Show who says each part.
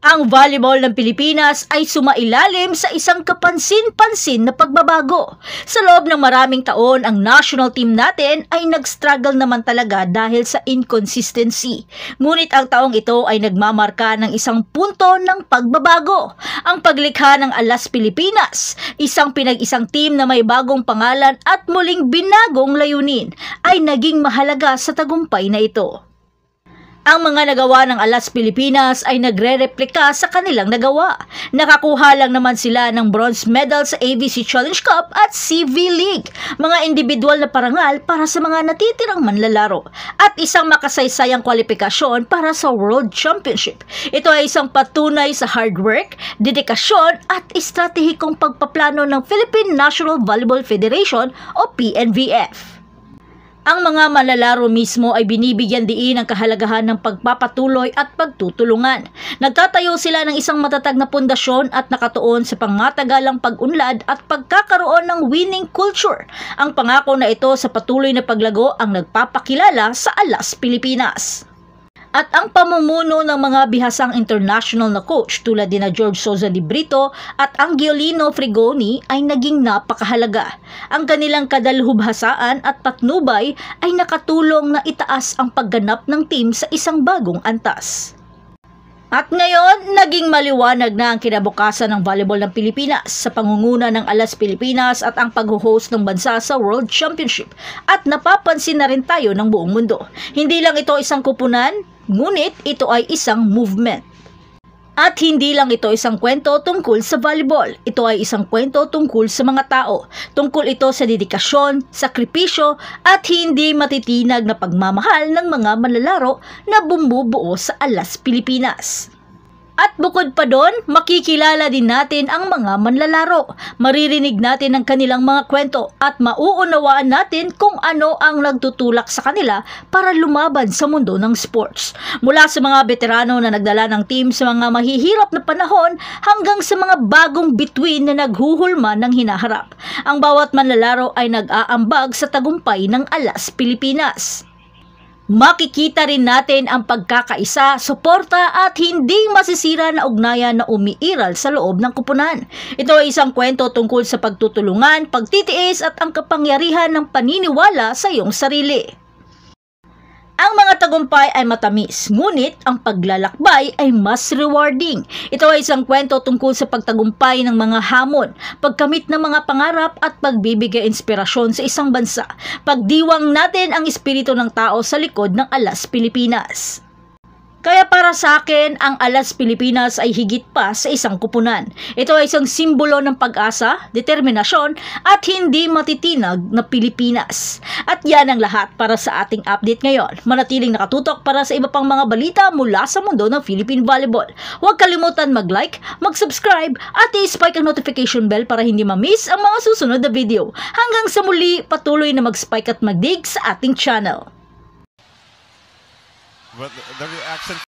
Speaker 1: Ang volleyball ng Pilipinas ay sumailalim sa isang kapansin-pansin na pagbabago. Sa loob ng maraming taon, ang national team natin ay nag-struggle naman talaga dahil sa inconsistency. Ngunit ang taong ito ay nagmamarka ng isang punto ng pagbabago. Ang paglikha ng Alas Pilipinas, isang pinag-isang team na may bagong pangalan at muling binagong layunin, ay naging mahalaga sa tagumpay na ito. Ang mga nagawa ng Alas Pilipinas ay nagre-replika sa kanilang nagawa. Nakakuha lang naman sila ng bronze medal sa ABC Challenge Cup at CV League, mga individual na parangal para sa mga natitirang manlalaro, at isang makasaysayang kwalifikasyon para sa World Championship. Ito ay isang patunay sa hard work, dedikasyon at estratehikong pagpaplano ng Philippine National Volleyball Federation o PNVF. Ang mga manlalaro mismo ay binibigyan diin ang kahalagahan ng pagpapatuloy at pagtutulungan. Nagtatayo sila ng isang matatag na pundasyon at nakatuon sa pangmatagalang pag-unlad at pagkakaroon ng winning culture. Ang pangako na ito sa patuloy na paglago ang nagpapakilala sa Alas Pilipinas. At ang pamumuno ng mga bihasang international na coach tulad ni George Souza de Brito at Angiolino Frigoni ay naging napakahalaga. Ang kanilang kadalhubhasaan at patnubay ay nakatulong na itaas ang pagganap ng team sa isang bagong antas. At ngayon, naging maliwanag na ang kinabukasan ng volleyball ng Pilipinas sa pangunguna ng Alas Pilipinas at ang pag-host ng bansa sa World Championship. At napapansin na rin tayo ng buong mundo. Hindi lang ito isang kupunan, ngunit ito ay isang movement. At hindi lang ito isang kwento tungkol sa volleyball. Ito ay isang kwento tungkol sa mga tao. Tungkol ito sa dedikasyon, sakripisyo at hindi matitinag na pagmamahal ng mga manlalaro na bumubuo sa Alas Pilipinas. At bukod pa doon, makikilala din natin ang mga manlalaro. Maririnig natin ang kanilang mga kwento at mauunawaan natin kung ano ang nagtutulak sa kanila para lumaban sa mundo ng sports. Mula sa mga veterano na nagdala ng team sa mga mahihirap na panahon hanggang sa mga bagong bituin na naghuhulma ng hinaharap. Ang bawat manlalaro ay nag-aambag sa tagumpay ng Alas Pilipinas. Makikita rin natin ang pagkakaisa, suporta at hindi masisira na ugnayan na umiiral sa loob ng kupunan. Ito ay isang kwento tungkol sa pagtutulungan, pagtitiis at ang kapangyarihan ng paniniwala sa iyong sarili. Ang mga tagumpay ay matamis, ngunit ang paglalakbay ay mas rewarding. Ito ay isang kwento tungkol sa pagtagumpay ng mga hamon, pagkamit ng mga pangarap at pagbibigay inspirasyon sa isang bansa. Pagdiwang natin ang espiritu ng tao sa likod ng Alas Pilipinas. Kaya para sa akin, ang Alas Pilipinas ay higit pa sa isang kupunan. Ito ay isang simbolo ng pag-asa, determinasyon at hindi matitinag na Pilipinas. At yan ang lahat para sa ating update ngayon. Manatiling nakatutok para sa iba pang mga balita mula sa mundo ng Philippine Volleyball. Huwag kalimutan mag-like, mag-subscribe at i-spike ang notification bell para hindi ma-miss ang mga susunod na video. Hanggang sa muli, patuloy na mag-spike at mag-dig sa ating channel.
Speaker 2: But the reaction